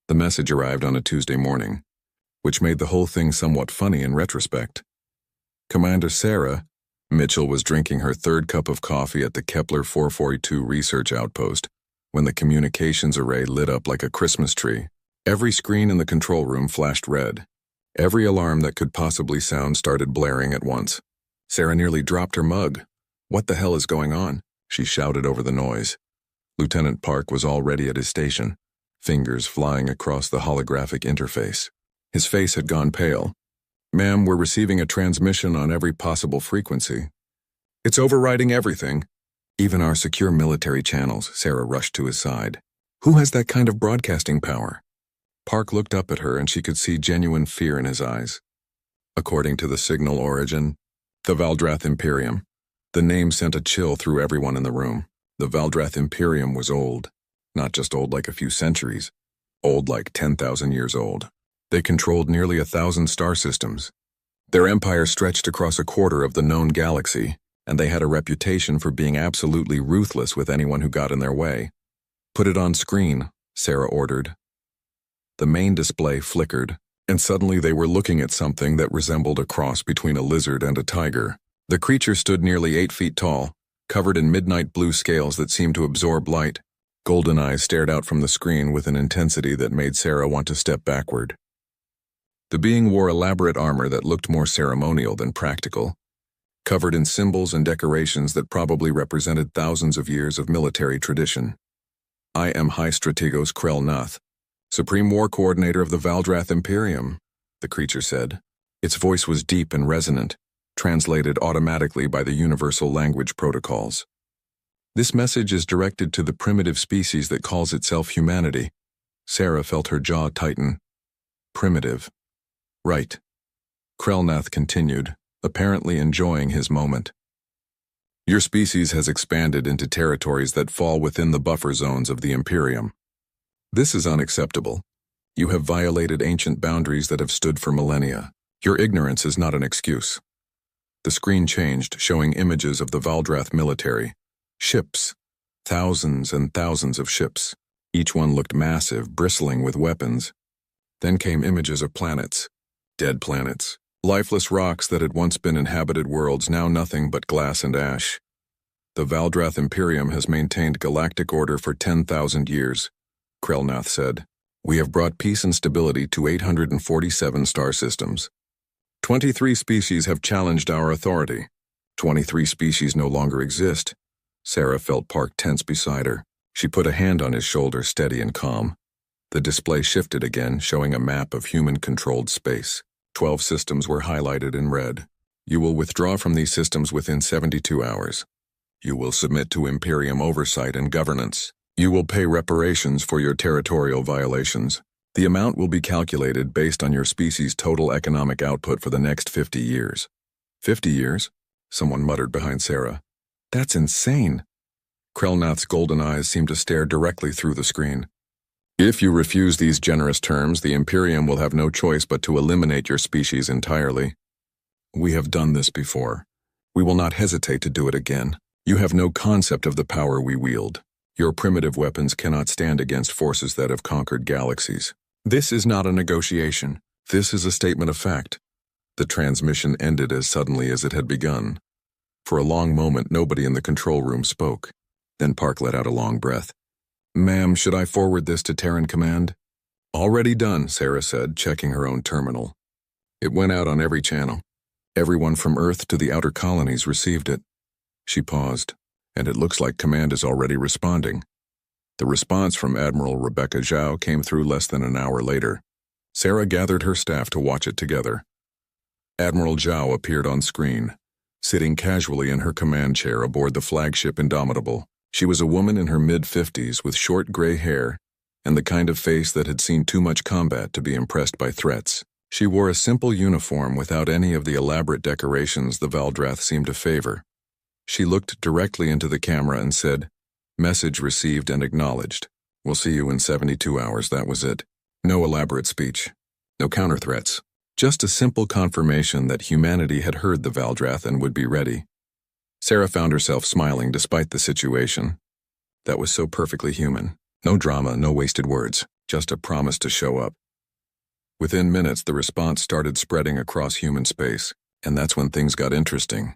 The message arrived on a Tuesday morning, which made the whole thing somewhat funny in retrospect. Commander Sarah, Mitchell was drinking her third cup of coffee at the Kepler 442 research outpost when the communications array lit up like a Christmas tree. Every screen in the control room flashed red. Every alarm that could possibly sound started blaring at once. Sarah nearly dropped her mug. "What the hell is going on?" she shouted over the noise. Lieutenant Park was already at his station, fingers flying across the holographic interface. His face had gone pale. "Ma'am, we're receiving a transmission on every possible frequency. It's overriding everything. Even our secure military channels." Sarah rushed to his side. "Who has that kind of broadcasting power?" Park looked up at her and she could see genuine fear in his eyes. According to the signal origin, the Valdrath Imperium. The name sent a chill through everyone in the room. The Valdrath Imperium was old. Not just old like a few centuries. Old like 10,000 years old. They controlled nearly 1,000 star systems. Their empire stretched across a quarter of the known galaxy, and they had a reputation for being absolutely ruthless with anyone who got in their way. "Put it on screen," Sarah ordered. The main display flickered, and suddenly they were looking at something that resembled a cross between a lizard and a tiger. The creature stood nearly 8 feet tall, covered in midnight blue scales that seemed to absorb light. Golden eyes stared out from the screen with an intensity that made Sarah want to step backward. The being wore elaborate armor that looked more ceremonial than practical, covered in symbols and decorations that probably represented thousands of years of military tradition. "I am High Strategos Krell Nath, Supreme War Coordinator of the Valdrath Imperium," the creature said. Its voice was deep and resonant, translated automatically by the universal language protocols. "This message is directed to the primitive species that calls itself humanity." Sarah felt her jaw tighten. Primitive. Right. Krellnath continued, apparently enjoying his moment. "Your species has expanded into territories that fall within the buffer zones of the Imperium. This is unacceptable. You have violated ancient boundaries that have stood for millennia. Your ignorance is not an excuse." The screen changed, showing images of the Valdrath military. Ships. Thousands and thousands of ships. Each one looked massive, bristling with weapons. Then came images of planets. Dead planets. Lifeless rocks that had once been inhabited worlds, now nothing but glass and ash. "The Valdrath Imperium has maintained galactic order for 10,000 years, Krellnath said. "We have brought peace and stability to 847 star systems. 23 species have challenged our authority. 23 species no longer exist." Sarah felt Park tense beside her. She put a hand on his shoulder, steady and calm. The display shifted again, showing a map of human-controlled space. 12 systems were highlighted in red. "You will withdraw from these systems within 72 hours. You will submit to Imperium oversight and governance. You will pay reparations for your territorial violations. The amount will be calculated based on your species' total economic output for the next 50 years. 50 years? Someone muttered behind Sarah. "That's insane." Krellnath's golden eyes seemed to stare directly through the screen. "If you refuse these generous terms, the Imperium will have no choice but to eliminate your species entirely. We have done this before. We will not hesitate to do it again. You have no concept of the power we wield. Your primitive weapons cannot stand against forces that have conquered galaxies. This is not a negotiation. This is a statement of fact." The transmission ended as suddenly as it had begun. For a long moment, nobody in the control room spoke. Then Park let out a long breath. "Ma'am, should I forward this to Terran Command?" "Already done," Sarah said, checking her own terminal. It went out on every channel. Everyone from Earth to the outer colonies received it. She paused. "And it looks like Command is already responding." The response from Admiral Rebecca Zhao came through less than an hour later. Sarah gathered her staff to watch it together. Admiral Zhao appeared on screen, sitting casually in her command chair aboard the flagship Indomitable. She was a woman in her mid-50s with short gray hair and the kind of face that had seen too much combat to be impressed by threats. She wore a simple uniform without any of the elaborate decorations the Valdrath seemed to favor. She looked directly into the camera and said, "Message received and acknowledged. We'll see you in 72 hours, that was it. No elaborate speech. No counter-threats. Just a simple confirmation that humanity had heard the Valdrath and would be ready." Sarah found herself smiling despite the situation. That was so perfectly human. No drama, no wasted words. just a promise to show up. Within minutes, the response started spreading across human space, and that's when things got interesting.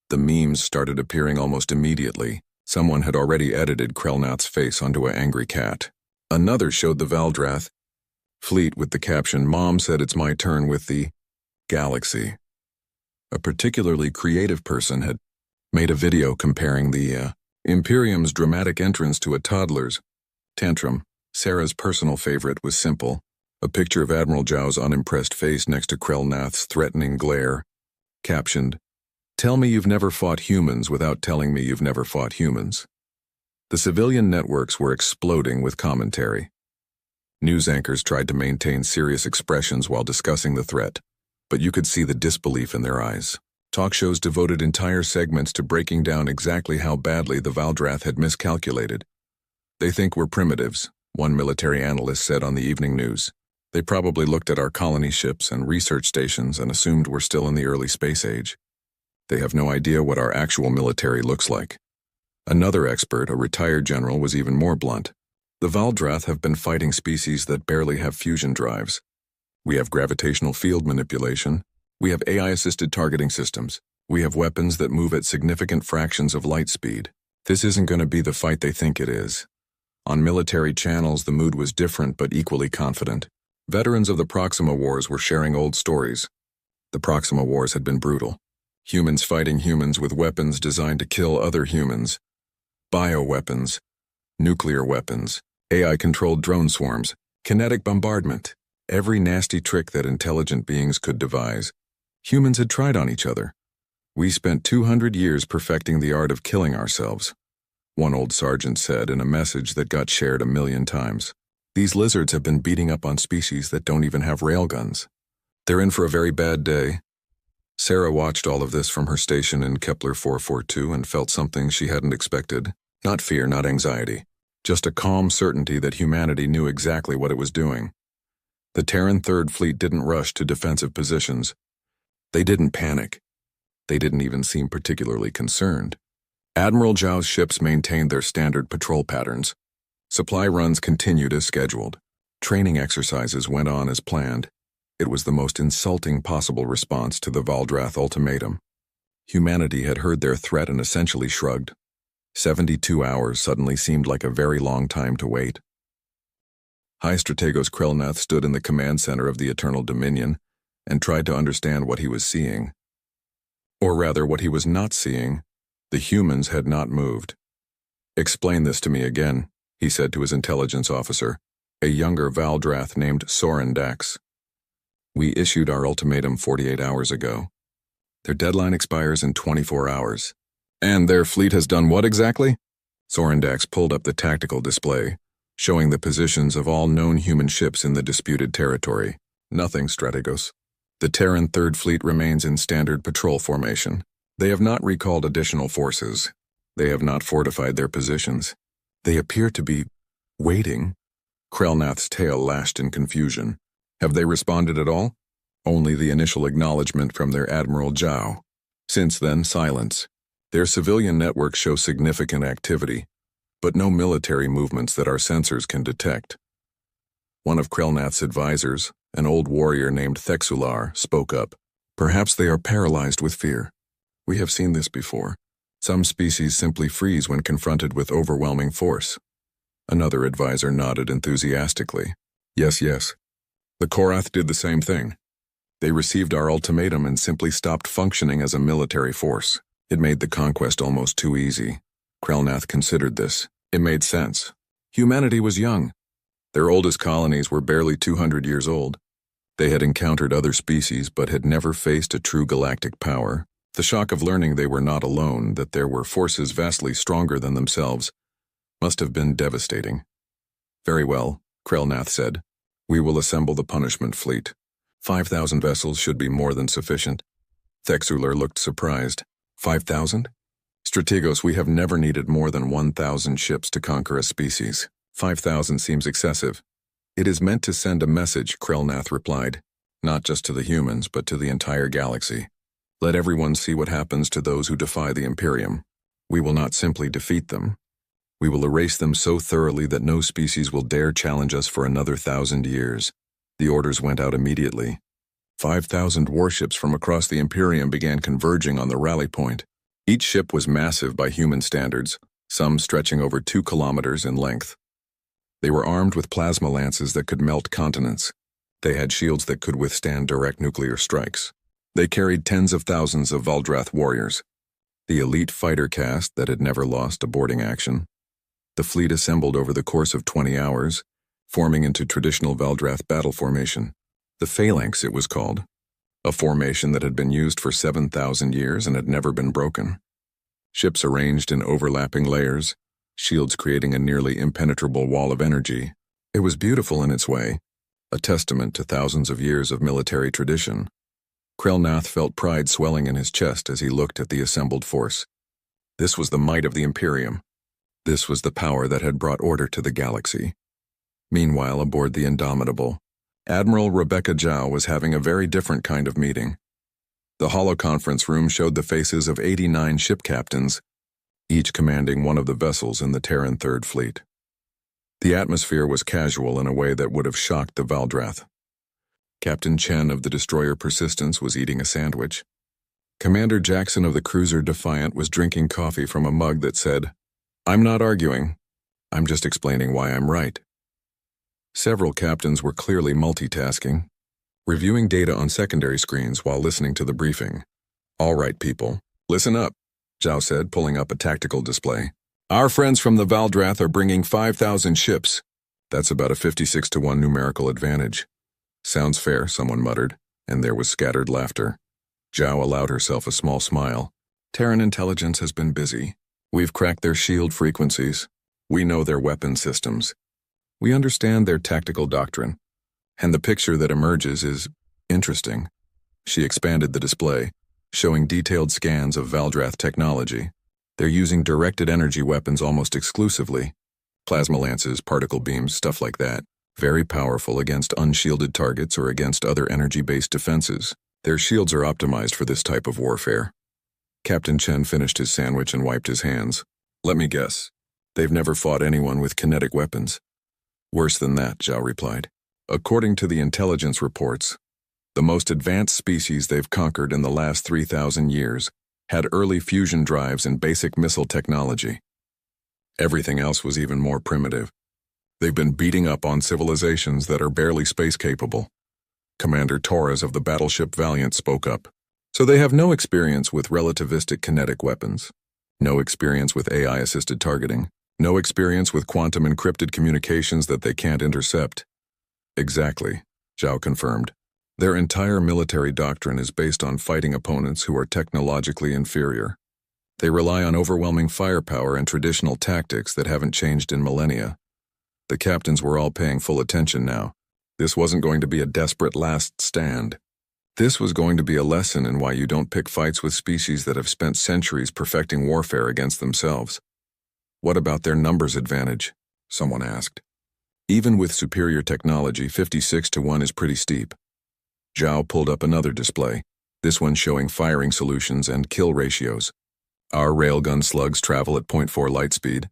The memes started appearing almost immediately. Someone had already edited Krelnath's face onto an angry cat. Another showed the Valdrath fleet with the caption, "Mom said it's my turn with the Galaxy." A particularly creative person had made a video comparing the Imperium's dramatic entrance to a toddler's tantrum. Sarah's personal favorite was simple: a picture of Admiral Zhao's unimpressed face next to Krelnath's threatening glare, captioned, "Tell me you've never fought humans without telling me you've never fought humans." The civilian networks were exploding with commentary. News anchors tried to maintain serious expressions while discussing the threat, but you could see the disbelief in their eyes. Talk shows devoted entire segments to breaking down exactly how badly the Valdrath had miscalculated. "They think we're primitives," one military analyst said on the evening news. "They probably looked at our colony ships and research stations and assumed we're still in the early space age. They have no idea what our actual military looks like." Another expert, a retired general, was even more blunt. "The Valdrath have been fighting species that barely have fusion drives. We have gravitational field manipulation. We have AI-assisted targeting systems. We have weapons that move at significant fractions of light speed. This isn't going to be the fight they think it is." On military channels, the mood was different but equally confident. Veterans of the Proxima Wars were sharing old stories. The Proxima Wars had been brutal. Humans fighting humans with weapons designed to kill other humans. Bioweapons, nuclear weapons, AI-controlled drone swarms, kinetic bombardment. Every nasty trick that intelligent beings could devise, humans had tried on each other. "We spent 200 years perfecting the art of killing ourselves," one old sergeant said in a message that got shared 1,000,000 times. "These lizards have been beating up on species that don't even have railguns. They're in for a very bad day." Sarah watched all of this from her station in Kepler 442 and felt something she hadn't expected. Not fear, not anxiety. Just a calm certainty that humanity knew exactly what it was doing. The Terran Third Fleet didn't rush to defensive positions. They didn't panic. They didn't even seem particularly concerned. Admiral Zhao's ships maintained their standard patrol patterns. Supply runs continued as scheduled. Training exercises went on as planned. It was the most insulting possible response to the Valdrath ultimatum. Humanity had heard their threat and essentially shrugged. 72 hours suddenly seemed like a very long time to wait. High Strategos Krelnath stood in the command center of the Eternal Dominion and tried to understand what he was seeing. Or rather, what he was not seeing. The humans had not moved. "Explain this to me again," he said to his intelligence officer, a younger Valdrath named Sorendax. "We issued our ultimatum 48 hours ago. Their deadline expires in 24 hours. And their fleet has done what exactly?" Sorendax pulled up the tactical display, showing the positions of all known human ships in the disputed territory. "Nothing, Strategos. The Terran Third Fleet remains in standard patrol formation. They have not recalled additional forces. They have not fortified their positions. They appear to be waiting." Krelnath's tail lashed in confusion. "Have they responded at all?" "Only the initial acknowledgement from their Admiral Zhao. Since then, silence. Their civilian networks show significant activity, but no military movements that our sensors can detect." One of Krelnath's advisors, an old warrior named Thexular, spoke up. "Perhaps they are paralyzed with fear. We have seen this before. Some species simply freeze when confronted with overwhelming force." Another advisor nodded enthusiastically. Yes. The Korath did the same thing. They received our ultimatum and simply stopped functioning as a military force. It made the conquest almost too easy." Krelnath considered this. It made sense. Humanity was young. Their oldest colonies were barely 200 years old. They had encountered other species but had never faced a true galactic power. The shock of learning they were not alone, that there were forces vastly stronger than themselves, must have been devastating. "Very well," Krelnath said. "We will assemble the punishment fleet. 5,000 vessels should be more than sufficient." Thexular looked surprised. 5,000? "Strategos, we have never needed more than 1,000 ships to conquer a species. 5,000 seems excessive." "It is meant to send a message," Krelnath replied. "Not just to the humans, but to the entire galaxy. Let everyone see what happens to those who defy the Imperium. We will not simply defeat them. We will erase them so thoroughly that no species will dare challenge us for another 1,000 years. The orders went out immediately. 5,000 warships from across the Imperium began converging on the rally point. Each ship was massive by human standards, some stretching over 2 kilometers in length. They were armed with plasma lances that could melt continents. They had shields that could withstand direct nuclear strikes. They carried tens of thousands of Valdrath warriors, the elite fighter caste that had never lost a boarding action. The fleet assembled over the course of 20 hours, forming into traditional Valdrath battle formation. The Phalanx, it was called, a formation that had been used for 7,000 years and had never been broken. Ships arranged in overlapping layers, shields creating a nearly impenetrable wall of energy. It was beautiful in its way, a testament to thousands of years of military tradition. Krelnath felt pride swelling in his chest as he looked at the assembled force. This was the might of the Imperium. This was the power that had brought order to the galaxy. Meanwhile, aboard the Indomitable, Admiral Rebecca Zhao was having a very different kind of meeting. The holoconference room showed the faces of 89 ship captains, each commanding one of the vessels in the Terran Third Fleet. The atmosphere was casual in a way that would have shocked the Valdrath. Captain Chen of the destroyer Persistence was eating a sandwich. Commander Jackson of the cruiser Defiant was drinking coffee from a mug that said, "I'm not arguing. I'm just explaining why I'm right." Several captains were clearly multitasking, reviewing data on secondary screens while listening to the briefing. "All right, people, listen up," Zhao said, pulling up a tactical display. "Our friends from the Valdrath are bringing 5,000 ships. That's about a 56-to-1 numerical advantage." "Sounds fair," someone muttered, and there was scattered laughter. Zhao allowed herself a small smile. "Terran intelligence has been busy. We've cracked their shield frequencies. We know their weapon systems. We understand their tactical doctrine. And the picture that emerges is interesting." She expanded the display, showing detailed scans of Valdrath technology. They're using directed energy weapons almost exclusively. Plasma lances, particle beams, stuff like that. Very powerful against unshielded targets or against other energy-based defenses. Their shields are optimized for this type of warfare. Captain Chen finished his sandwich and wiped his hands. "Let me guess. They've never fought anyone with kinetic weapons." "Worse than that," Zhao replied. "According to the intelligence reports, the most advanced species they've conquered in the last 3,000 years had early fusion drives and basic missile technology. Everything else was even more primitive. They've been beating up on civilizations that are barely space-capable." Commander Torres of the battleship Valiant spoke up. "So they have no experience with relativistic kinetic weapons, no experience with AI-assisted targeting, no experience with quantum encrypted communications that they can't intercept." "Exactly," Zhao confirmed. "Their entire military doctrine is based on fighting opponents who are technologically inferior. They rely on overwhelming firepower and traditional tactics that haven't changed in millennia." The captains were all paying full attention now. This wasn't going to be a desperate last stand. This was going to be a lesson in why you don't pick fights with species that have spent centuries perfecting warfare against themselves. "What about their numbers advantage?" someone asked. "Even with superior technology, 56-to-1 is pretty steep." Zhao pulled up another display, this one showing firing solutions and kill ratios. "Our railgun slugs travel at 0.4 light speed.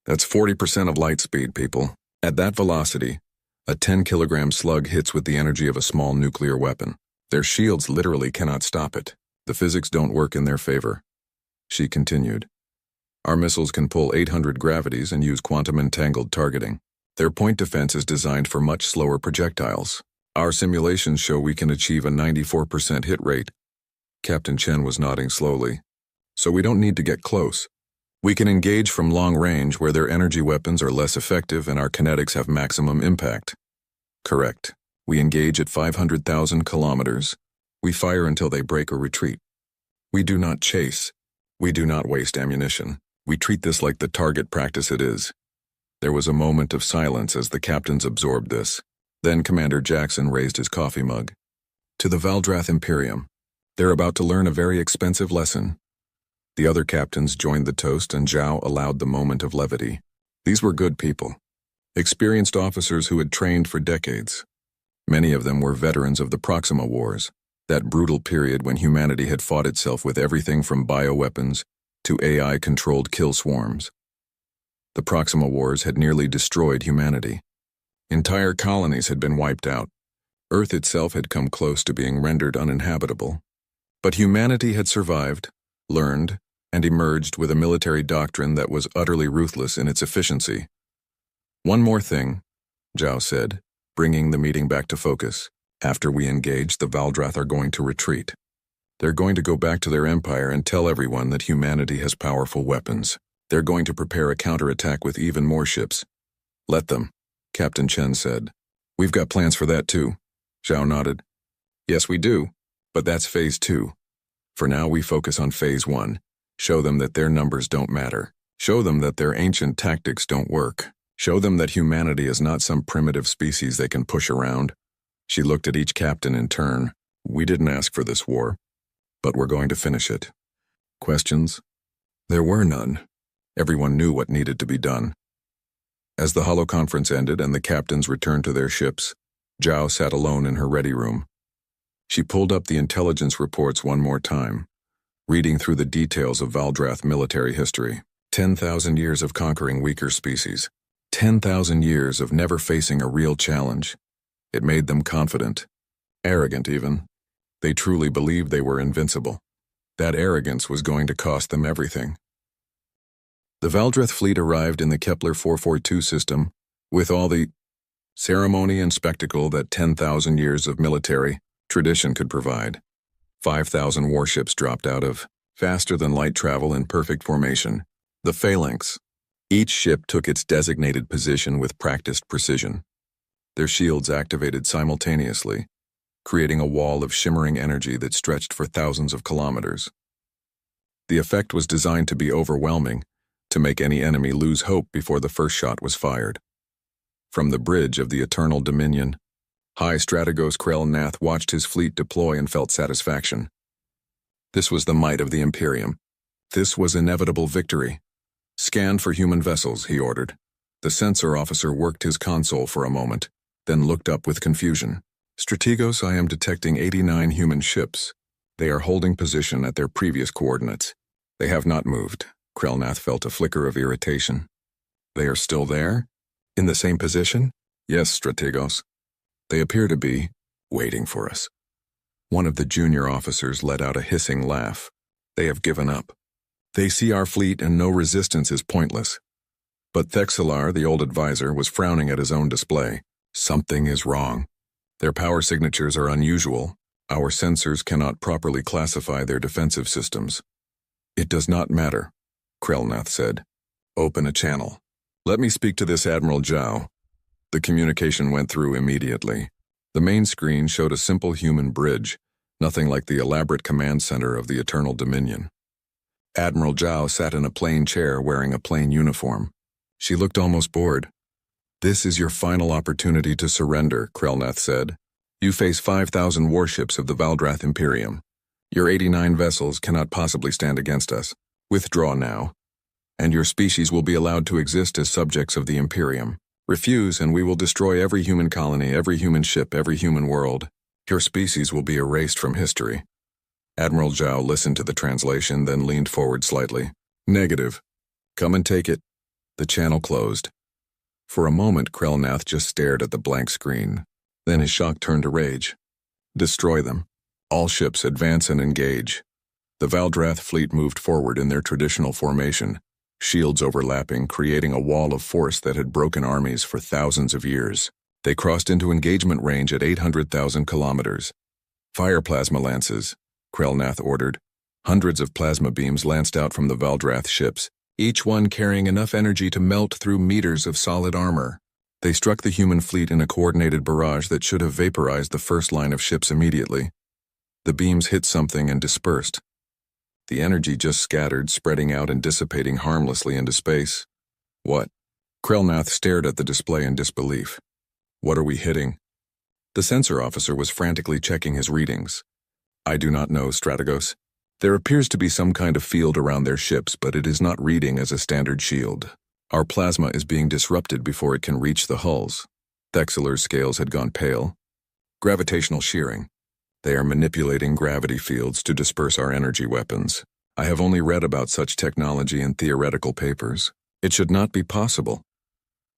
That's 40% of light speed, people. At that velocity, a 10-kilogram slug hits with the energy of a small nuclear weapon. Their shields literally cannot stop it. The physics don't work in their favor." She continued. "Our missiles can pull 800 gravities and use quantum-entangled targeting. Their point defense is designed for much slower projectiles. Our simulations show we can achieve a 94% hit rate." Captain Chen was nodding slowly. "So we don't need to get close. We can engage from long range where their energy weapons are less effective and our kinetics have maximum impact." "Correct. We engage at 500,000 kilometers. We fire until they break or retreat. We do not chase. We do not waste ammunition. We treat this like the target practice it is." There was a moment of silence as the captains absorbed this. Then Commander Jackson raised his coffee mug. "To the Valdrath Imperium. They're about to learn a very expensive lesson." The other captains joined the toast and Zhao allowed the moment of levity. These were good people. Experienced officers who had trained for decades. Many of them were veterans of the Proxima Wars, that brutal period when humanity had fought itself with everything from bioweapons to AI-controlled kill swarms. The Proxima Wars had nearly destroyed humanity. Entire colonies had been wiped out. Earth itself had come close to being rendered uninhabitable. But humanity had survived, learned, and emerged with a military doctrine that was utterly ruthless in its efficiency. "One more thing," Zhao said, bringing the meeting back to focus. "After we engage, the Valdrath are going to retreat. They're going to go back to their empire and tell everyone that humanity has powerful weapons. They're going to prepare a counterattack with even more ships." "Let them," Captain Chen said. "We've got plans for that too." Zhao nodded. "Yes, we do, but that's Phase 2. For now, we focus on Phase 1. Show them that their numbers don't matter. Show them that their ancient tactics don't work. Show them that humanity is not some primitive species they can push around." She looked at each captain in turn. "We didn't ask for this war, but we're going to finish it." Questions? There were none. Everyone knew what needed to be done. As the holoconference ended and the captains returned to their ships, Zhao sat alone in her ready room. She pulled up the intelligence reports one more time, reading through the details of Valdrath military history. 10,000 years of conquering weaker species. 10,000 years of never facing a real challenge. It made them confident. Arrogant, even. They truly believed they were invincible. That arrogance was going to cost them everything. The Valdrath fleet arrived in the Kepler 442 system with all the ceremony and spectacle that 10,000 years of military tradition could provide. 5,000 warships dropped out of faster-than-light travel in perfect formation, the phalanx. Each ship took its designated position with practiced precision. Their shields activated simultaneously, creating a wall of shimmering energy that stretched for thousands of kilometers. The effect was designed to be overwhelming, to make any enemy lose hope before the first shot was fired. From the bridge of the Eternal Dominion, High Strategos Krell-Nath watched his fleet deploy and felt satisfaction. This was the might of the Imperium. This was inevitable victory. "Scan for human vessels," he ordered. The sensor officer worked his console for a moment, then looked up with confusion. "Strategos, I am detecting 89 human ships. They are holding position at their previous coordinates. They have not moved." Krell-Nath felt a flicker of irritation. "They are still there? In the same position?" "Yes, Strategos. They appear to be waiting for us." One of the junior officers let out a hissing laugh. "They have given up. They see our fleet and no resistance is pointless." But Thexelar, the old advisor, was frowning at his own display. "Something is wrong. Their power signatures are unusual. Our sensors cannot properly classify their defensive systems." "It does not matter," Krell-Nath said. "Open a channel. Let me speak to this Admiral Zhao." The communication went through immediately. The main screen showed a simple human bridge, nothing like the elaborate command center of the Eternal Dominion. Admiral Zhao sat in a plain chair wearing a plain uniform. She looked almost bored. "This is your final opportunity to surrender," Krell-Nath said. "You face 5,000 warships of the Valdrath Imperium. Your 89 vessels cannot possibly stand against us. Withdraw now, and your species will be allowed to exist as subjects of the Imperium. Refuse, and we will destroy every human colony, every human ship, every human world. Your species will be erased from history." Admiral Zhao listened to the translation, then leaned forward slightly. "Negative. Come and take it." The channel closed. For a moment, Krell-Nath just stared at the blank screen. Then his shock turned to rage. "Destroy them. All ships advance and engage." The Valdrath fleet moved forward in their traditional formation, shields overlapping, creating a wall of force that had broken armies for thousands of years. They crossed into engagement range at 800,000 kilometers. "Fire plasma lances," Krell-Nath ordered. Hundreds of plasma beams lanced out from the Valdrath ships, each one carrying enough energy to melt through meters of solid armor. They struck the human fleet in a coordinated barrage that should have vaporized the first line of ships immediately. The beams hit something and dispersed. The energy just scattered, spreading out and dissipating harmlessly into space. "What?" Krell-Nath stared at the display in disbelief. "What are we hitting?" The sensor officer was frantically checking his readings. "I do not know, Strategos. There appears to be some kind of field around their ships, but it is not reading as a standard shield. Our plasma is being disrupted before it can reach the hulls." Thexelar's scales had gone pale. "Gravitational shearing. They are manipulating gravity fields to disperse our energy weapons. I have only read about such technology in theoretical papers. It should not be possible.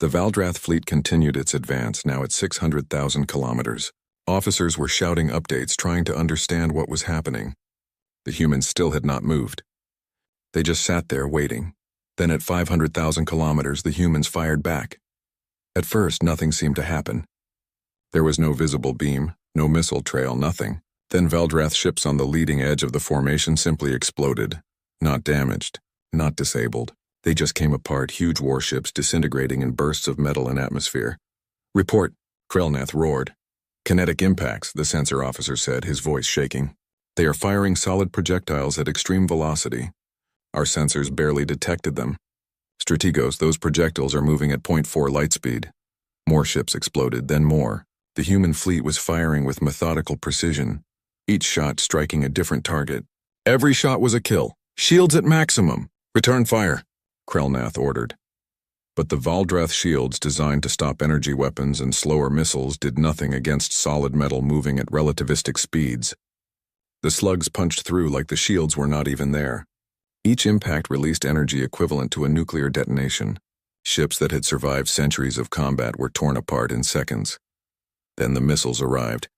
The Valdrath fleet continued its advance, now at 600,000 kilometers. Officers were shouting updates, trying to understand what was happening. The humans still had not moved. They just sat there waiting. Then at 500,000 kilometers, the humans fired back. At first, nothing seemed to happen. There was no visible beam, no missile trail, nothing. Then Valdrath ships on the leading edge of the formation simply exploded. Not damaged, not disabled. They just came apart, huge warships disintegrating in bursts of metal and atmosphere. "Report," Krelnath roared. "Kinetic impacts," the sensor officer said, his voice shaking. "They are firing solid projectiles at extreme velocity. Our sensors barely detected them. Strategos, those projectiles are moving at 0.4 light speed." More ships exploded, then more. The human fleet was firing with methodical precision, each shot striking a different target. Every shot was a kill. "Shields at maximum. Return fire," Krelnath ordered. But the Valdrath shields, designed to stop energy weapons and slower missiles, did nothing against solid metal moving at relativistic speeds. The slugs punched through like the shields were not even there. Each impact released energy equivalent to a nuclear detonation. Ships that had survived centuries of combat were torn apart in seconds. Then the missiles arrived.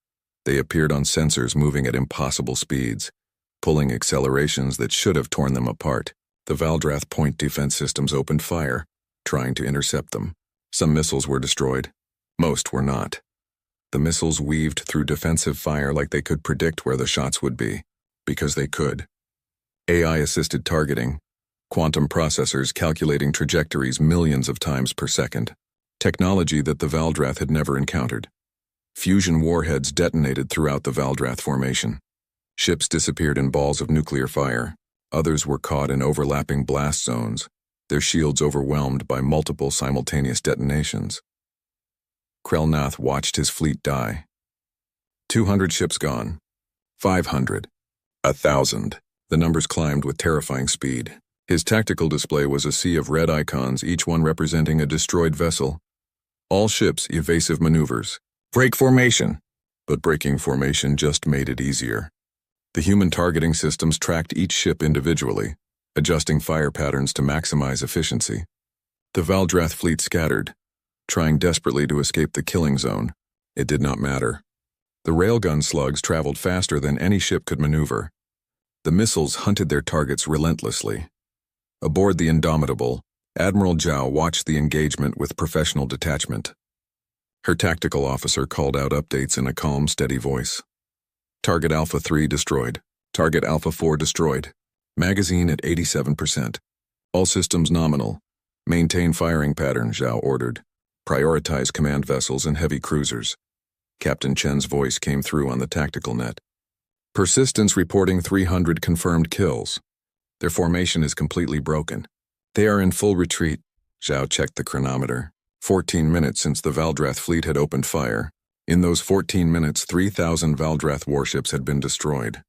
They appeared on sensors moving at impossible speeds, pulling accelerations that should have torn them apart. The Valdrath point defense systems opened fire, trying to intercept them. Some missiles were destroyed. Most were not. The missiles weaved through defensive fire like they could predict where the shots would be, because they could. AI-assisted targeting, quantum processors calculating trajectories millions of times per second, technology that the Valdrath had never encountered. Fusion warheads detonated throughout the Valdrath formation. Ships disappeared in balls of nuclear fire. Others were caught in overlapping blast zones, their shields overwhelmed by multiple simultaneous detonations. Krelnath watched his fleet die. 200 ships gone. 500. 1,000. The numbers climbed with terrifying speed. His tactical display was a sea of red icons, each one representing a destroyed vessel. All ships evasive maneuvers. Break formation. But breaking formation just made it easier. The human targeting systems tracked each ship individually, adjusting fire patterns to maximize efficiency. The Valdrath fleet scattered, trying desperately to escape the killing zone. It did not matter. The railgun slugs traveled faster than any ship could maneuver. The missiles hunted their targets relentlessly. Aboard the Indomitable, Admiral Zhao watched the engagement with professional detachment. Her tactical officer called out updates in a calm, steady voice. Target Alpha 3 destroyed. Target Alpha 4 destroyed. Magazine at 87%. All systems nominal. Maintain firing pattern, Zhao ordered. Prioritize command vessels and heavy cruisers. Captain Chen's voice came through on the tactical net. Persistence reporting 300 confirmed kills. Their formation is completely broken. They are in full retreat. Zhao checked the chronometer. 14 minutes since the Valdrath fleet had opened fire. In those 14 minutes, 3,000 Valdrath warships had been destroyed.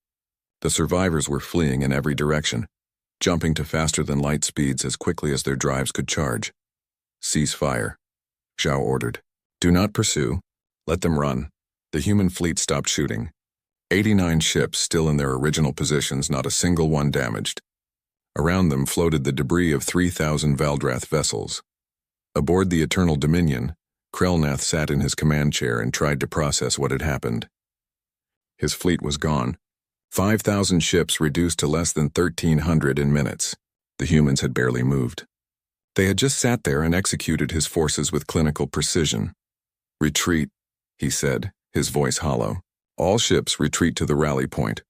The survivors were fleeing in every direction, jumping to faster-than-light speeds as quickly as their drives could charge. Cease fire, Zhao ordered. Do not pursue. Let them run. The human fleet stopped shooting. 89 ships still in their original positions, not a single one damaged. Around them floated the debris of 3,000 Valdrath vessels. Aboard the Eternal Dominion, Krelnath sat in his command chair and tried to process what had happened. His fleet was gone. 5,000 ships reduced to less than 1,300 in minutes. The humans had barely moved. They had just sat there and executed his forces with clinical precision. Retreat, he said, his voice hollow. All ships retreat to the rally point.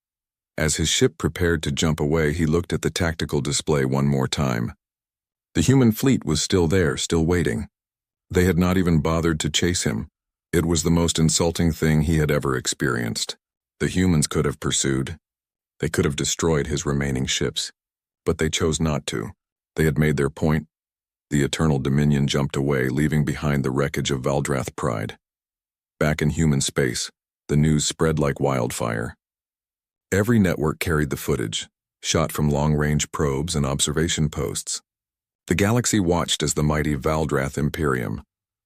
As his ship prepared to jump away, he looked at the tactical display one more time. The human fleet was still there, still waiting. They had not even bothered to chase him. It was the most insulting thing he had ever experienced. The humans could have pursued. They could have destroyed his remaining ships. But they chose not to. They had made their point. The Eternal Dominion jumped away, leaving behind the wreckage of Valdrath pride. Back in human space, the news spread like wildfire. Every network carried the footage, shot from long-range probes and observation posts. The galaxy watched as the mighty Valdrath Imperium,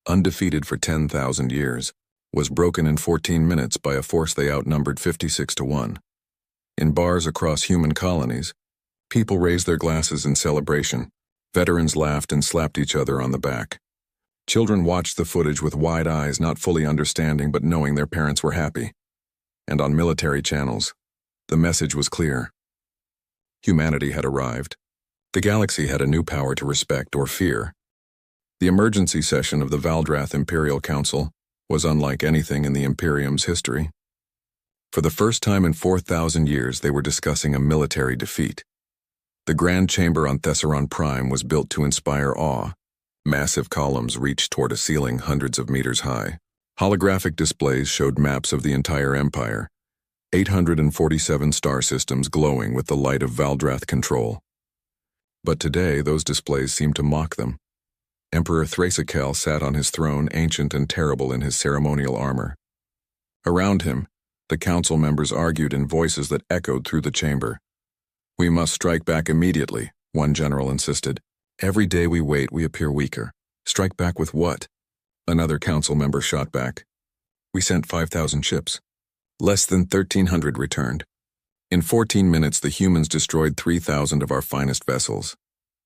undefeated for 10,000 years, was broken in 14 minutes by a force they outnumbered 56-1. In bars across human colonies, people raised their glasses in celebration. Veterans laughed and slapped each other on the back. Children watched the footage with wide eyes, not fully understanding but knowing their parents were happy. And on military channels, the message was clear. Humanity had arrived. The galaxy had a new power to respect or fear. The emergency session of the Valdrath Imperial Council was unlike anything in the Imperium's history. For the first time in 4,000 years, they were discussing a military defeat. The Grand Chamber on Thesseron Prime was built to inspire awe. Massive columns reached toward a ceiling hundreds of meters high. Holographic displays showed maps of the entire Empire, 847 star systems glowing with the light of Valdrath control. But today, those displays seemed to mock them. Emperor Thracikel sat on his throne, ancient and terrible in his ceremonial armor. Around him, the council members argued in voices that echoed through the chamber. "We must strike back immediately," one general insisted. "Every day we wait, we appear weaker. Strike back with what?" Another council member shot back. "We sent 5,000 ships. Less than 1,300 returned. In 14 minutes, the humans destroyed 3,000 of our finest vessels."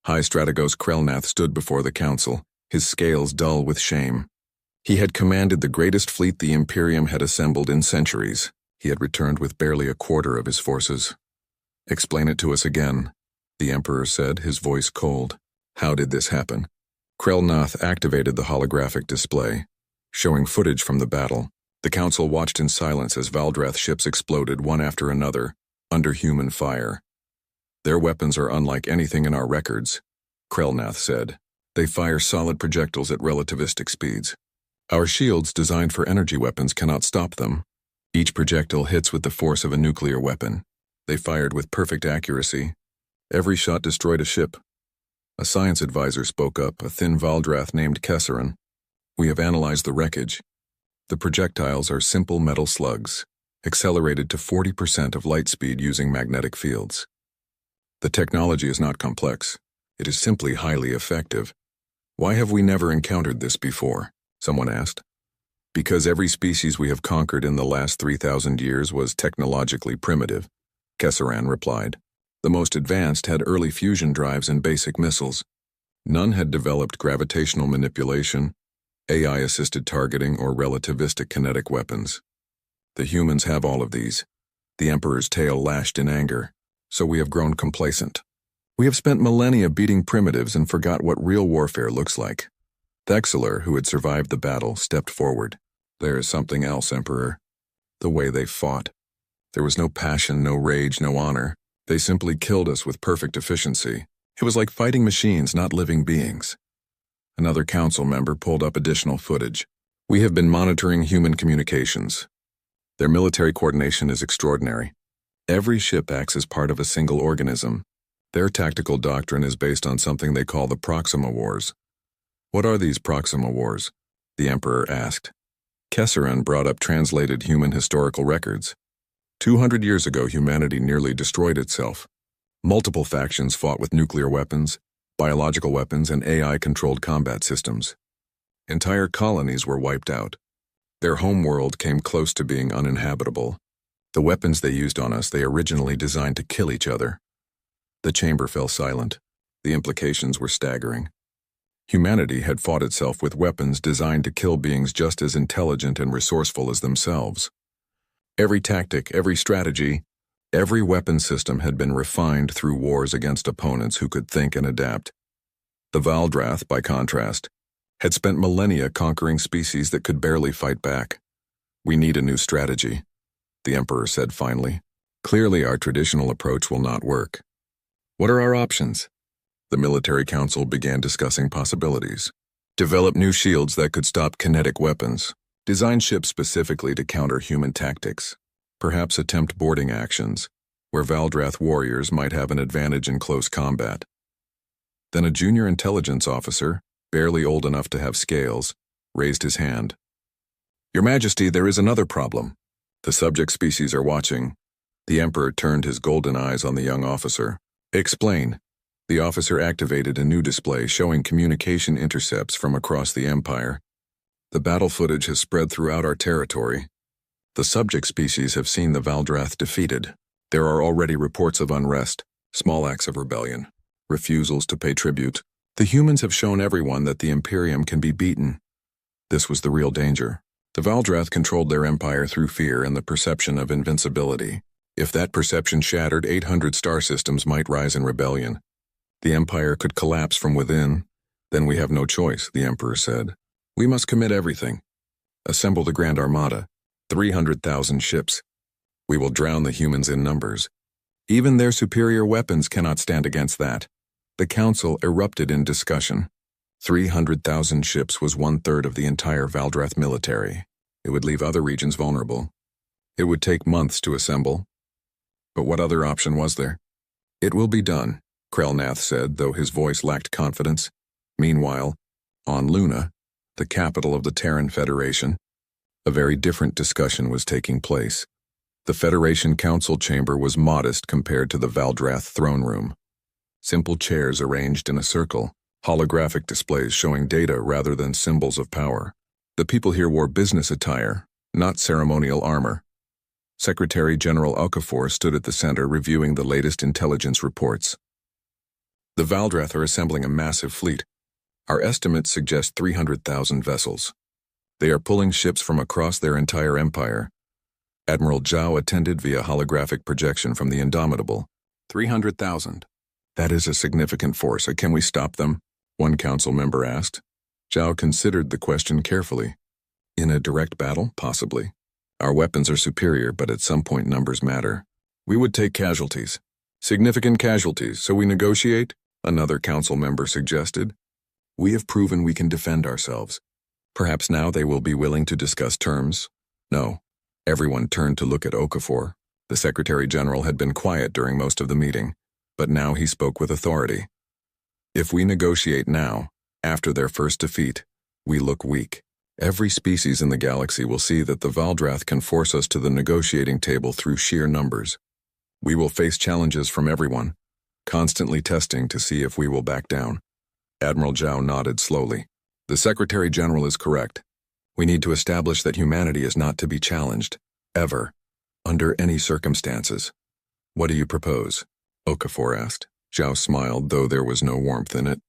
High Strategos Krelnath stood before the council, his scales dull with shame. He had commanded the greatest fleet the Imperium had assembled in centuries. He had returned with barely a quarter of his forces. "Explain it to us again," the Emperor said, his voice cold. "How did this happen?" Krelnath activated the holographic display, showing footage from the battle. The council watched in silence as Valdrath ships exploded one after another, under human fire. "Their weapons are unlike anything in our records," Krelnath said. "They fire solid projectiles at relativistic speeds. Our shields designed for energy weapons cannot stop them. Each projectile hits with the force of a nuclear weapon. They fired with perfect accuracy. Every shot destroyed a ship." A science advisor spoke up, a thin Valdrath named Kesserin. "We have analyzed the wreckage. The projectiles are simple metal slugs, accelerated to 40% of light speed using magnetic fields. The technology is not complex. It is simply highly effective." "Why have we never encountered this before?" someone asked. "Because every species we have conquered in the last 3,000 years was technologically primitive," Kesseran replied. "The most advanced had early fusion drives and basic missiles. None had developed gravitational manipulation, AI-assisted targeting, or relativistic kinetic weapons. The humans have all of these." The Emperor's tail lashed in anger. "So we have grown complacent. We have spent millennia beating primitives and forgot what real warfare looks like." Thexler, who had survived the battle, stepped forward. "There is something else, Emperor. The way they fought. There was no passion, no rage, no honor. They simply killed us with perfect efficiency. It was like fighting machines, not living beings." Another council member pulled up additional footage. "We have been monitoring human communications. Their military coordination is extraordinary. Every ship acts as part of a single organism. Their tactical doctrine is based on something they call the Proxima Wars." "What are these Proxima Wars?" the Emperor asked. Kesserin brought up translated human historical records. 200 years ago, humanity nearly destroyed itself. Multiple factions fought with nuclear weapons, biological weapons, and AI-controlled combat systems. Entire colonies were wiped out. Their homeworld came close to being uninhabitable. The weapons they used on us, they originally designed to kill each other. The chamber fell silent. The implications were staggering. Humanity had fought itself with weapons designed to kill beings just as intelligent and resourceful as themselves. Every tactic, every strategy, every weapon system had been refined through wars against opponents who could think and adapt. The Valdrath, by contrast, had spent millennia conquering species that could barely fight back. "We need a new strategy," the Emperor said finally. "Clearly our traditional approach will not work." "What are our options?" The military council began discussing possibilities. "Develop new shields that could stop kinetic weapons. Design ships specifically to counter human tactics. Perhaps attempt boarding actions, where Valdrath warriors might have an advantage in close combat." Then a junior intelligence officer, barely old enough to have scales, raised his hand. "Your Majesty, there is another problem. The subject species are watching." The Emperor turned his golden eyes on the young officer. "Explain." The officer activated a new display showing communication intercepts from across the Empire. "The battle footage has spread throughout our territory. The subject species have seen the Valdrath defeated. There are already reports of unrest, small acts of rebellion, refusals to pay tribute. The humans have shown everyone that the Imperium can be beaten. This was the real danger. The Valdrath controlled their empire through fear and the perception of invincibility. If that perception shattered, 800 star systems might rise in rebellion. The empire could collapse from within. Then we have no choice, the Emperor said. We must commit everything. Assemble the Grand Armada, 300,000 ships. We will drown the humans in numbers. Even their superior weapons cannot stand against that. The council erupted in discussion. 300,000 ships was 1/3 of the entire Valdrath military. It would leave other regions vulnerable. It would take months to assemble. But what other option was there? It will be done, Krelnath said, though his voice lacked confidence. Meanwhile, on Luna, the capital of the Terran Federation, a very different discussion was taking place. The Federation Council chamber was modest compared to the Valdrath throne room. Simple chairs arranged in a circle, holographic displays showing data rather than symbols of power. The people here wore business attire, not ceremonial armor. Secretary General Okafor stood at the center reviewing the latest intelligence reports. The Valdrath are assembling a massive fleet. Our estimates suggest 300,000 vessels. They are pulling ships from across their entire empire. Admiral Zhao attended via holographic projection from the Indomitable. 300,000. That is a significant force. Can we stop them? One council member asked. Zhao considered the question carefully. In a direct battle? Possibly. Our weapons are superior, but at some point numbers matter. We would take casualties. Significant casualties, so we negotiate? Another council member suggested. We have proven we can defend ourselves. Perhaps now they will be willing to discuss terms? No. Everyone turned to look at Okafor. The Secretary General had been quiet during most of the meeting, but now he spoke with authority. If we negotiate now, after their first defeat, we look weak. Every species in the galaxy will see that the Valdrath can force us to the negotiating table through sheer numbers. We will face challenges from everyone, constantly testing to see if we will back down. Admiral Zhao nodded slowly. The Secretary General is correct. We need to establish that humanity is not to be challenged, ever, under any circumstances. What do you propose? Okafor asked. Zhao smiled, though there was no warmth in it.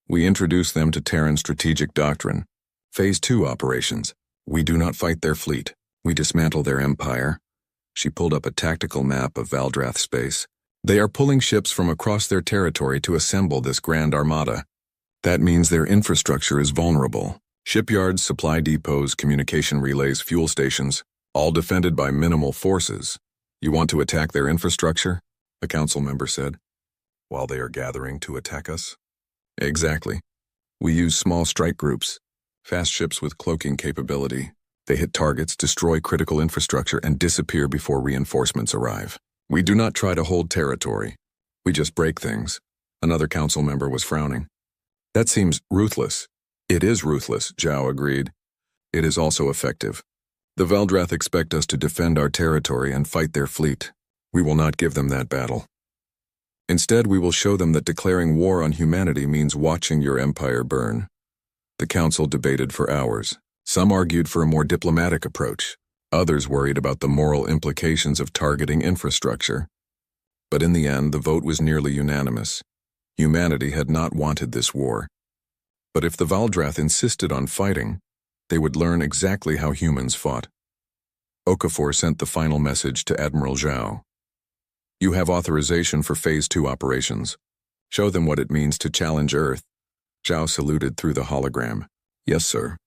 We introduce them to Terran strategic doctrine. Phase 2 operations. We do not fight their fleet. We dismantle their empire. She pulled up a tactical map of Valdrath space. They are pulling ships from across their territory to assemble this Grand Armada. That means their infrastructure is vulnerable. Shipyards, supply depots, communication relays, fuel stations, all defended by minimal forces. You want to attack their infrastructure? A council member said. While they are gathering to attack us? Exactly. We use small strike groups, fast ships with cloaking capability. They hit targets, destroy critical infrastructure, and disappear before reinforcements arrive. We do not try to hold territory. We just break things. Another council member was frowning. That seems ruthless. It is ruthless, Zhao agreed. It is also effective. The Valdrath expect us to defend our territory and fight their fleet. We will not give them that battle. Instead, we will show them that declaring war on humanity means watching your empire burn. The council debated for hours. Some argued for a more diplomatic approach. Others worried about the moral implications of targeting infrastructure. But in the end, the vote was nearly unanimous. Humanity had not wanted this war. But if the Valdrath insisted on fighting, they would learn exactly how humans fought. Okafor sent the final message to Admiral Zhao. You have authorization for Phase 2 operations. Show them what it means to challenge Earth. Zhao saluted through the hologram. Yes, sir.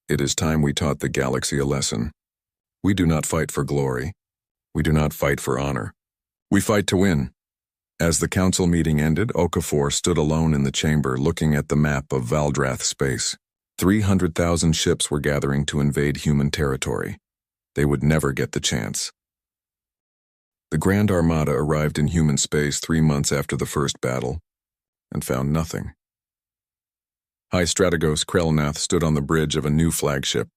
It is time we taught the galaxy a lesson. We do not fight for glory. We do not fight for honor. We fight to win. As the council meeting ended, Okafor stood alone in the chamber looking at the map of Valdrath space. 300,000 ships were gathering to invade human territory. They would never get the chance. The Grand Armada arrived in human space 3 months after the first battle, and found nothing. High Strategos Krelnath stood on the bridge of a new flagship,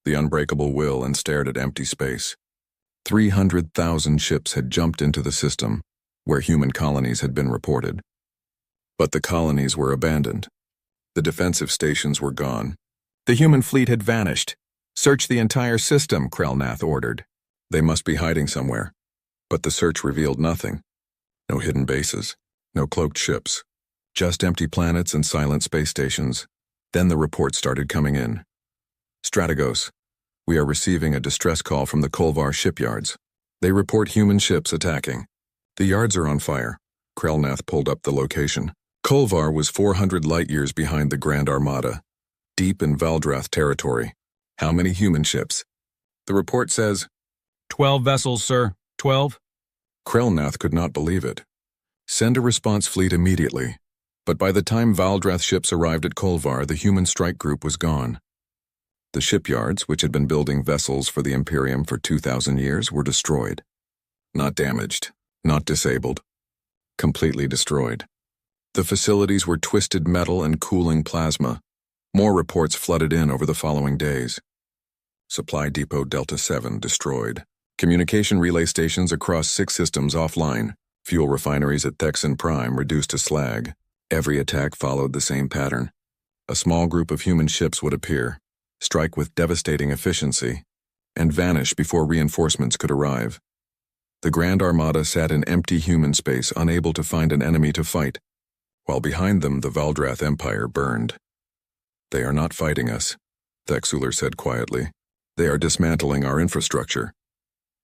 the Unbreakable Will, and stared at empty space. 300,000 ships had jumped into the system, where human colonies had been reported. But the colonies were abandoned. The defensive stations were gone. The human fleet had vanished. Search the entire system, Krelnath ordered. They must be hiding somewhere. But the search revealed nothing. No hidden bases, no cloaked ships, Just empty planets and silent space stations. Then the reports started coming in. Strategos. We are receiving a distress call from the Kolvar shipyards. They report human ships attacking. The yards are on fire. Krelnath pulled up the location. Kolvar was 400 light-years behind the Grand Armada, deep in Valdrath territory. How many human ships? The report says, 12 vessels, sir. 12? Krelnath could not believe it. Send a response fleet immediately. But by the time Valdrath ships arrived at Kolvar, the human strike group was gone. The shipyards, which had been building vessels for the Imperium for 2,000 years, were destroyed. Not damaged, not disabled. Completely destroyed. The facilities were twisted metal and cooling plasma. More reports flooded in over the following days. Supply Depot Delta 7 destroyed. Communication relay stations across 6 systems offline. Fuel refineries at Thexan Prime reduced to slag. Every attack followed the same pattern. A small group of human ships would appear, strike with devastating efficiency, and vanish before reinforcements could arrive. The Grand Armada sat in empty human space, unable to find an enemy to fight, while behind them the Valdrath Empire burned. They are not fighting us, Thexuler said quietly. They are dismantling our infrastructure.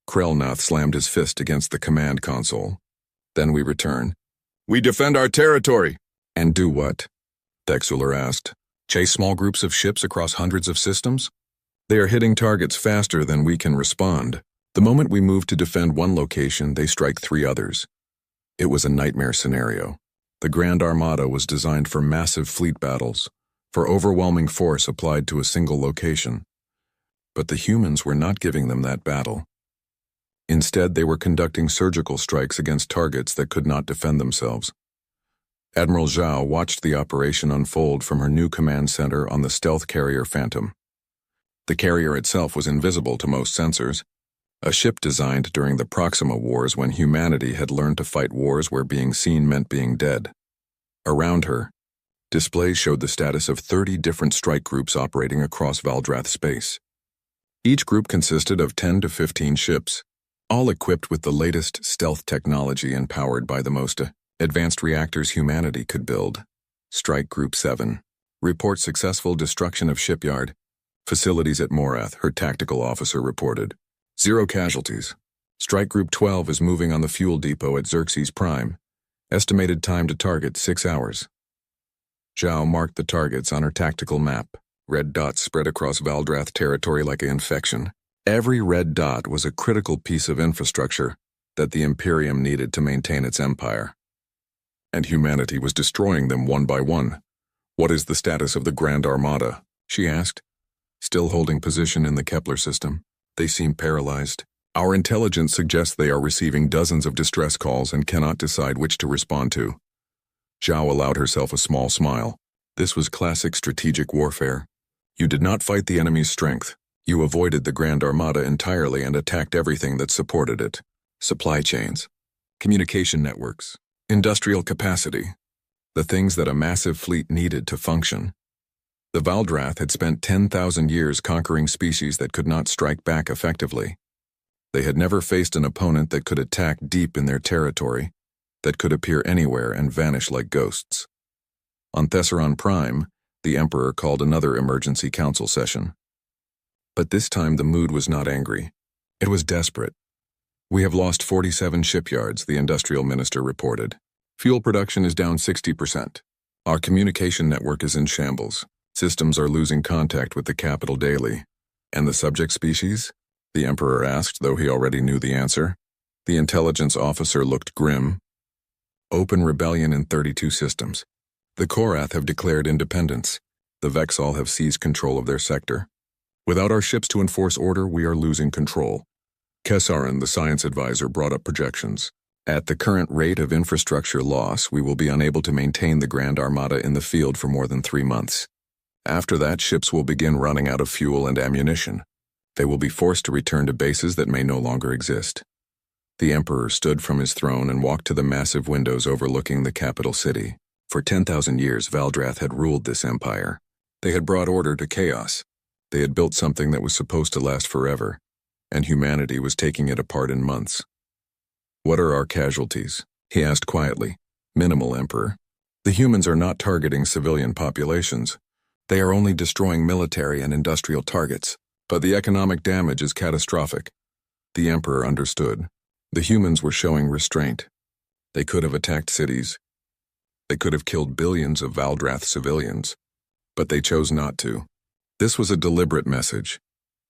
Krelnath slammed his fist against the command console. Then we return. We defend our territory. And do what? Thexuler asked. Chase small groups of ships across hundreds of systems? They are hitting targets faster than we can respond. The moment we move to defend one location, they strike 3 others. It was a nightmare scenario. The Grand Armada was designed for massive fleet battles, for overwhelming force applied to a single location. But the humans were not giving them that battle. Instead, they were conducting surgical strikes against targets that could not defend themselves. Admiral Zhao watched the operation unfold from her new command center on the stealth carrier Phantom. The carrier itself was invisible to most sensors, a ship designed during the Proxima Wars when humanity had learned to fight wars where being seen meant being dead. Around her, displays showed the status of 30 different strike groups operating across Valdrath space. Each group consisted of 10 to 15 ships, all equipped with the latest stealth technology and powered by the most advanced reactors humanity could build. Strike Group 7. Report successful destruction of shipyard. Facilities at Morath, her tactical officer reported. 0 casualties. Strike Group 12 is moving on the fuel depot at Xerxes Prime. Estimated time to target 6 hours. Zhao marked the targets on her tactical map. Red dots spread across Valdrath territory like an infection. Every red dot was a critical piece of infrastructure that the Imperium needed to maintain its empire. And humanity was destroying them one by one. What is the status of the Grand Armada? She asked. Still holding position in the Kepler system. They seem paralyzed. Our intelligence suggests they are receiving dozens of distress calls and cannot decide which to respond to. Zhao allowed herself a small smile. This was classic strategic warfare. You did not fight the enemy's strength. You avoided the Grand Armada entirely and attacked everything that supported it. Supply chains, communication networks, industrial capacity, the things that a massive fleet needed to function. The Valdrath had spent 10,000 years conquering species that could not strike back effectively. They had never faced an opponent that could attack deep in their territory, that could appear anywhere and vanish like ghosts. On Thesseron Prime, the Emperor called another emergency council session. But this time the mood was not angry. It was desperate. We have lost 47 shipyards, the industrial minister reported. Fuel production is down 60%. Our communication network is in shambles. Systems are losing contact with the capital daily. And the subject species? The Emperor asked, though he already knew the answer. The intelligence officer looked grim. Open rebellion in 32 systems. The Korath have declared independence. The Vexal have seized control of their sector. Without our ships to enforce order, we are losing control. Kesaran, the science advisor, brought up projections. At the current rate of infrastructure loss, we will be unable to maintain the Grand Armada in the field for more than 3 months. After that, ships will begin running out of fuel and ammunition. They will be forced to return to bases that may no longer exist. The Emperor stood from his throne and walked to the massive windows overlooking the capital city. For 10,000 years, Valdrath had ruled this empire. They had brought order to chaos. They had built something that was supposed to last forever, and humanity was taking it apart in months. What are our casualties? He asked quietly. Minimal, Emperor. The humans are not targeting civilian populations. They are only destroying military and industrial targets. But the economic damage is catastrophic. The Emperor understood. The humans were showing restraint. They could have attacked cities. They could have killed billions of Valdrath civilians. But they chose not to. This was a deliberate message.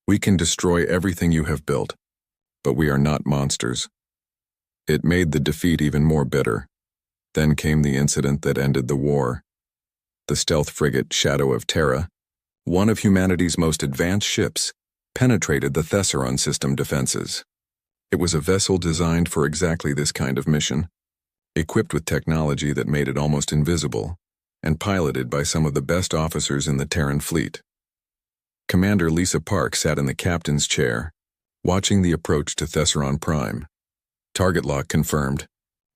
We can destroy everything you have built, but we are not monsters. It made the defeat even more bitter. Then came the incident that ended the war. The stealth frigate Shadow of Terra, one of humanity's most advanced ships, penetrated the Thesseron system defenses. It was a vessel designed for exactly this kind of mission, equipped with technology that made it almost invisible, and piloted by some of the best officers in the Terran fleet. Commander Lisa Park sat in the captain's chair, watching the approach to Thesseron Prime. Target lock confirmed.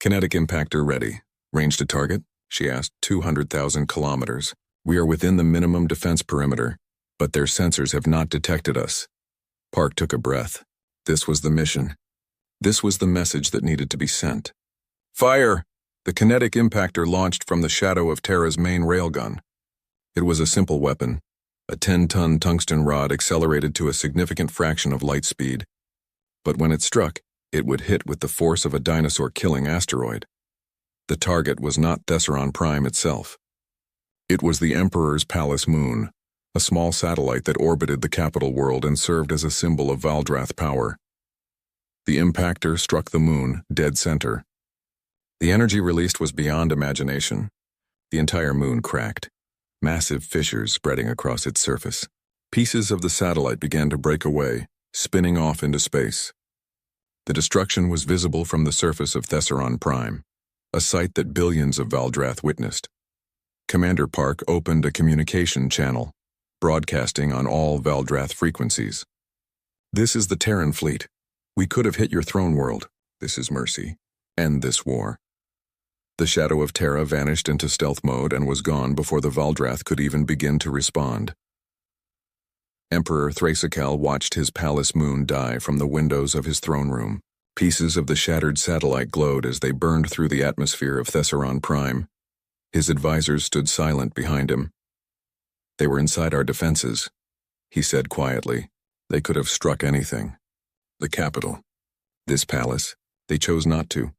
Kinetic impactor ready. Range to target? She asked. 200,000 kilometers. We are within the minimum defense perimeter, but their sensors have not detected us. Park took a breath. This was the mission. This was the message that needed to be sent. Fire! The kinetic impactor launched from the Shadow of Terra's main railgun. It was a simple weapon. A 10-ton tungsten rod accelerated to a significant fraction of light speed. But when it struck, it would hit with the force of a dinosaur-killing asteroid. The target was not Thesseron Prime itself. It was the Emperor's Palace moon, a small satellite that orbited the capital world and served as a symbol of Valdrath power. The impactor struck the moon, dead center. The energy released was beyond imagination. The entire moon cracked, massive fissures spreading across its surface. Pieces of the satellite began to break away, spinning off into space. The destruction was visible from the surface of Thesseron Prime, a sight that billions of Valdrath witnessed. Commander Park opened a communication channel, broadcasting on all Valdrath frequencies. This is the Terran fleet. We could have hit your throne world. This is mercy. End this war. The Shadow of Terra vanished into stealth mode and was gone before the Valdrath could even begin to respond. Emperor Thracical watched his palace moon die from the windows of his throne room. Pieces of the shattered satellite glowed as they burned through the atmosphere of Thesseron Prime. His advisors stood silent behind him. They were inside our defenses, he said quietly. They could have struck anything. The capital. This palace. They chose not to.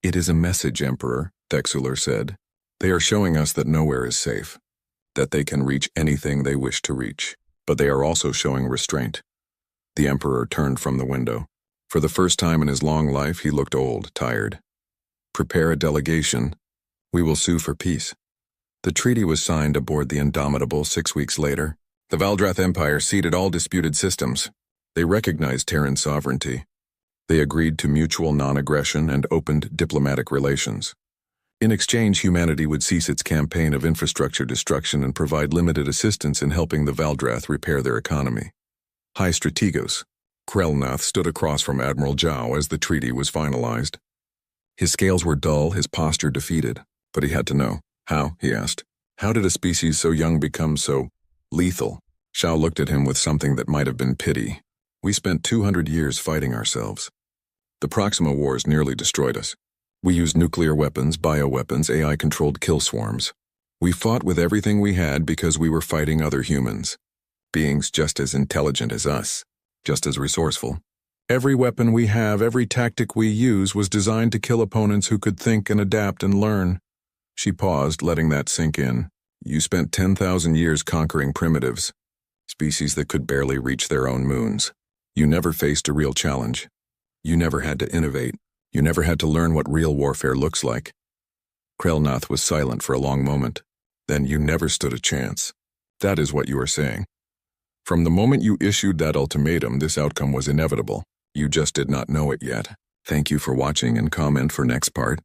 It is a message, Emperor, Thexular said. They are showing us that nowhere is safe, that they can reach anything they wish to reach, but they are also showing restraint. The Emperor turned from the window. For the first time in his long life, he looked old, tired. Prepare a delegation. We will sue for peace. The treaty was signed aboard the Indomitable 6 weeks later. The Valdrath Empire ceded all disputed systems. They recognized Terran sovereignty. They agreed to mutual non-aggression and opened diplomatic relations. In exchange, humanity would cease its campaign of infrastructure destruction and provide limited assistance in helping the Valdrath repair their economy. High Strategos. Krelnath stood across from Admiral Zhao as the treaty was finalized. His scales were dull, his posture defeated, but he had to know. How? He asked. How did a species so young become so lethal? Zhao looked at him with something that might have been pity. We spent 200 years fighting ourselves. The Proxima Wars nearly destroyed us. We used nuclear weapons, bioweapons, AI-controlled kill swarms. We fought with everything we had because we were fighting other humans. Beings just as intelligent as us, just as resourceful. Every weapon we have, every tactic we use was designed to kill opponents who could think and adapt and learn. She paused, letting that sink in. You spent 10,000 years conquering primitives, species that could barely reach their own moons. You never faced a real challenge. You never had to innovate. You never had to learn what real warfare looks like. Krelnath was silent for a long moment. Then you never stood a chance. That is what you are saying. From the moment you issued that ultimatum, this outcome was inevitable. You just did not know it yet. Thank you for watching and comment for next part.